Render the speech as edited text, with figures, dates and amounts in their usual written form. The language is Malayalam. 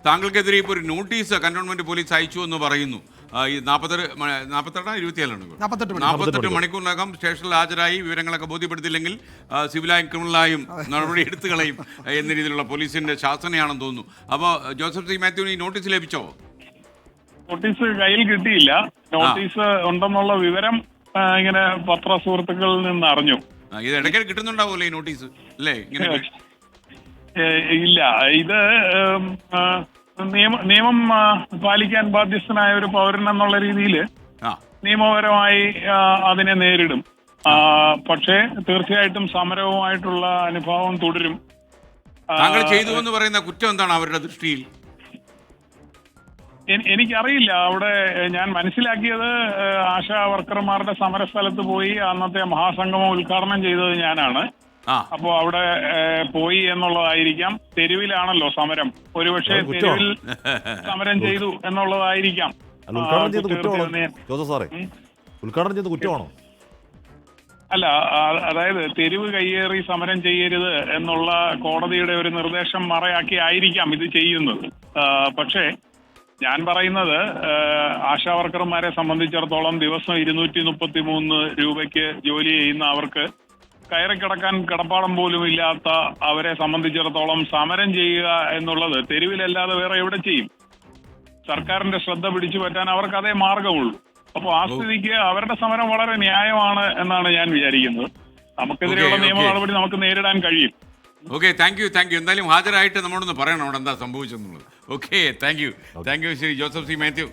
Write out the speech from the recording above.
താങ്കൾക്കെതിരെ ഇപ്പോൾ ഒരു നോട്ടീസ് കന്റോൺമെന്റ് പോലീസ് അയച്ചു എന്ന് പറയുന്നു. ഈ 48 മണിക്കൂറിനകം സ്റ്റേഷനിൽ ഹാജരായി വിവരങ്ങളൊക്കെ ബോധ്യപ്പെടുത്തില്ലെങ്കിൽ സിവിലായും ക്രിമിനലായും നടപടി എടുത്തു കളയും എന്ന രീതിയിലുള്ള പോലീസിന്റെ ശാസനയാണെന്ന് തോന്നുന്നു. അപ്പോൾ ജോസഫ് സി മാത്യുവിന് ഈ നോട്ടീസ് ലഭിച്ചോ? നോട്ടീസ് കയ്യിൽ കിട്ടിയില്ല. നോട്ടീസ് ഉണ്ടെന്നുള്ള വിവരം ഇങ്ങനെ പത്ര സുഹൃത്തുക്കളിൽ നിന്ന് അറിഞ്ഞു. ഇത് ഇടയ്ക്കിടെ കിട്ടുന്നുണ്ടാവുമല്ലോ ഈ നോട്ടീസ് അല്ലേ? ഇങ്ങനെ ഇല്ല, ഇത് നിയമം പാലിക്കാൻ ബാധ്യസ്ഥനായ ഒരു പൗരൻ എന്നുള്ള രീതിയിൽ നിയമപരമായി അതിനെ നേരിടും. പക്ഷേ തീർച്ചയായിട്ടും സമരവുമായിട്ടുള്ള അനുഭവം തുടരും. താങ്കൾ ചെയ്തു എന്ന് പറയുന്ന കുറ്റം എന്താണ് അവരുടെ ദൃഷ്ടിയിൽ? എനിക്കറിയില്ല. അവിടെ ഞാൻ മനസ്സിലാക്കിയത് ആശാ വർക്കർമാരുടെ സമരസ്ഥലത്ത് പോയി അന്നത്തെ മഹാസംഗമം ഉദ്ഘാടനം ചെയ്തത് ഞാനാണ്. അപ്പോ അവിടെ പോയി എന്നുള്ളതായിരിക്കാം. തെരുവിലാണല്ലോ സമരം, ഒരുപക്ഷെ തെരുവിൽ സമരം ചെയ്തു എന്നുള്ളതായിരിക്കാം. അല്ല, അതായത് തെരുവ് കയ്യേറി സമരം ചെയ്യരുത് എന്നുള്ള കോടതിയുടെ ഒരു നിർദ്ദേശം മറയാക്കി ആയിരിക്കാം ഇത് ചെയ്യുന്നത്. പക്ഷേ ഞാൻ പറയുന്നത് ആശാ വർക്കർമാരെ സംബന്ധിച്ചിടത്തോളം ദിവസം 233 രൂപയ്ക്ക് ജോലി ചെയ്യുന്ന അവർക്ക് കയറി കിടക്കാൻ കിടപ്പാടം പോലും ഇല്ലാത്ത അവരെ സംബന്ധിച്ചിടത്തോളം സമരം ചെയ്യുക എന്നുള്ളത് തെരുവിലല്ലാതെ വേറെ എവിടെ ചെയ്യും? സർക്കാരിന്റെ ശ്രദ്ധ പിടിച്ചു പറ്റാൻ അവർക്ക് അതേ മാർഗമുള്ളൂ. അപ്പോൾ ആ സ്ഥിതിക്ക് അവരുടെ സമരം വളരെ ന്യായമാണ് എന്നാണ് ഞാൻ വിചാരിക്കുന്നത്. നമുക്കെതിരെയുള്ള നിയമ നടപടി നമുക്ക് നേരിടാൻ കഴിയും. Okay, thank you. എന്തായാലും ഹാജരായിട്ട് നമ്മളൊന്ന് പറയണം അവിടെ എന്താ സംഭവിച്ചെന്നുള്ളത്. Okay, thank you Shri Joseph C Mathew.